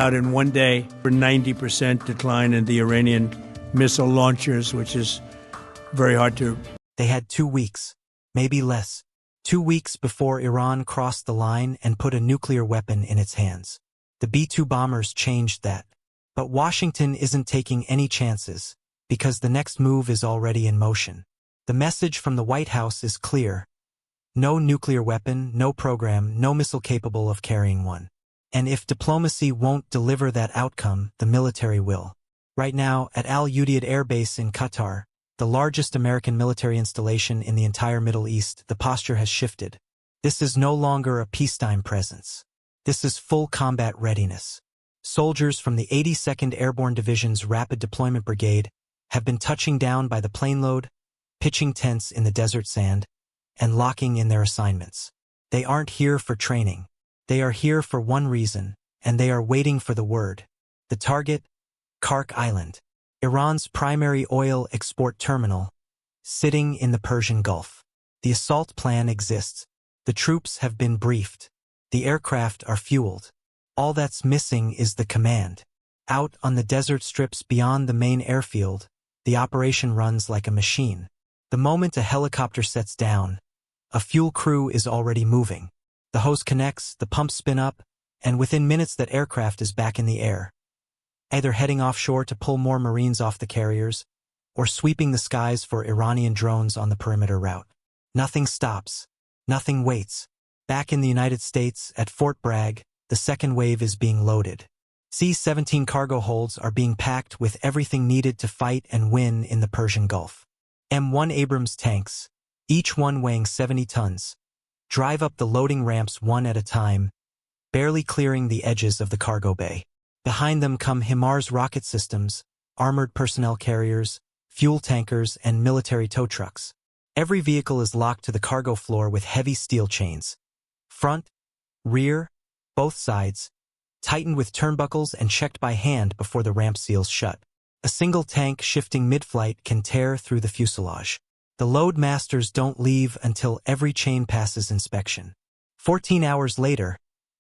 Out in one day for 90% decline in the Iranian missile launchers, which is very hard to. They had 2 weeks, maybe less. 2 weeks before Iran crossed the line and put a nuclear weapon in its hands. The B-2 bombers changed that. But Washington isn't taking any chances, because the next move is already in motion. The message from the White House is clear. No nuclear weapon, no program, no missile capable of carrying one. And if diplomacy won't deliver that outcome, the military will. Right now, at Udeid Air Base in Qatar, the largest American military installation in the entire Middle East, the posture has shifted. This is no longer a peacetime presence. This is full combat readiness. Soldiers from the 82nd Airborne Division's Rapid Deployment Brigade have been touching down by the plane load, pitching tents in the desert sand, and locking in their assignments. They aren't here for training. They are here for one reason, and they are waiting for the word. The target? Khark Island, Iran's primary oil export terminal, sitting in the Persian Gulf. The assault plan exists. The troops have been briefed. The aircraft are fueled. All that's missing is the command. Out on the desert strips beyond the main airfield, the operation runs like a machine. The moment a helicopter sets down, a fuel crew is already moving. The hose connects, the pumps spin up, and within minutes that aircraft is back in the air, either heading offshore to pull more Marines off the carriers, or sweeping the skies for Iranian drones on the perimeter route. Nothing stops. Nothing waits. Back in the United States, at Fort Bragg, the second wave is being loaded. C-17 cargo holds are being packed with everything needed to fight and win in the Persian Gulf. M1 Abrams tanks, each one weighing 70 tons, drive up the loading ramps one at a time, barely clearing the edges of the cargo bay. Behind them come HIMARS rocket systems, armored personnel carriers, fuel tankers, and military tow trucks. Every vehicle is locked to the cargo floor with heavy steel chains. Front, rear, both sides, tightened with turnbuckles and checked by hand before the ramp seals shut. A single tank shifting mid-flight can tear through the fuselage. The load masters don't leave until every chain passes inspection. 14 hours later,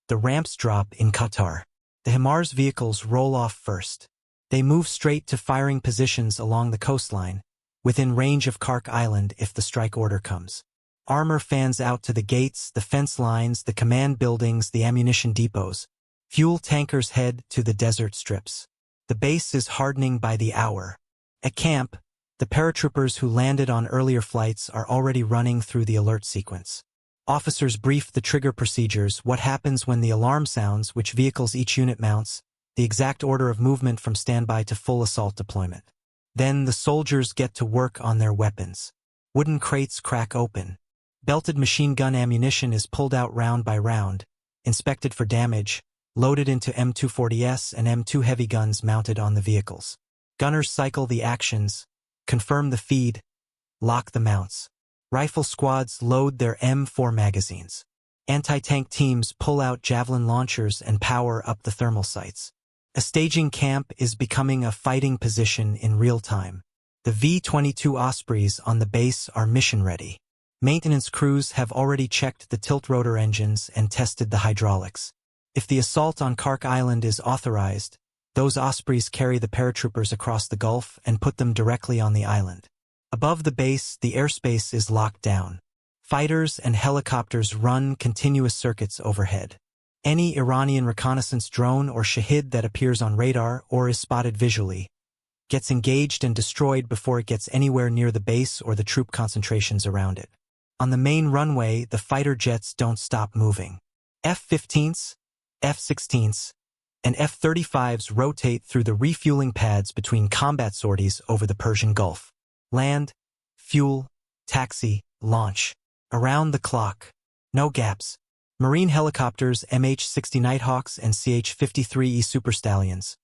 the ramps drop in Qatar. The HIMARS vehicles roll off first. They move straight to firing positions along the coastline, within range of Khark Island if the strike order comes. Armor fans out to the gates, the fence lines, the command buildings, the ammunition depots. Fuel tankers head to the desert strips. The base is hardening by the hour. At camp, the paratroopers who landed on earlier flights are already running through the alert sequence. Officers brief the trigger procedures, what happens when the alarm sounds, which vehicles each unit mounts, the exact order of movement from standby to full assault deployment. Then the soldiers get to work on their weapons. Wooden crates crack open. Belted machine gun ammunition is pulled out round by round, inspected for damage, loaded into M240S and M2 heavy guns mounted on the vehicles. Gunners cycle the actions, confirm the feed, lock the mounts. Rifle squads load their M4 magazines. Anti-tank teams pull out javelin launchers and power up the thermal sights. A staging camp is becoming a fighting position in real time. The V-22 Ospreys on the base are mission-ready. Maintenance crews have already checked the tilt-rotor engines and tested the hydraulics. If the assault on Khark Island is authorized, those Ospreys carry the paratroopers across the Gulf and put them directly on the island. Above the base, the airspace is locked down. Fighters and helicopters run continuous circuits overhead. Any Iranian reconnaissance drone or Shahid that appears on radar or is spotted visually gets engaged and destroyed before it gets anywhere near the base or the troop concentrations around it. On the main runway, the fighter jets don't stop moving. F-15s, F-16s, and F-35s rotate through the refueling pads between combat sorties over the Persian Gulf. Land, fuel, taxi, launch. Around the clock. No gaps. Marine helicopters MH-60 Nighthawks and CH-53E Super Stallions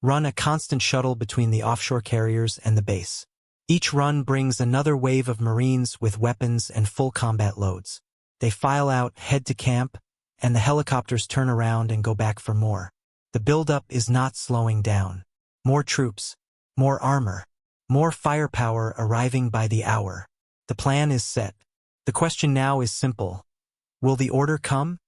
run a constant shuttle between the offshore carriers and the base. Each run brings another wave of Marines with weapons and full combat loads. They file out, head to camp, and the helicopters turn around and go back for more. The buildup is not slowing down. More troops, more armor, more firepower arriving by the hour. The plan is set. The question now is simple. Will the order come?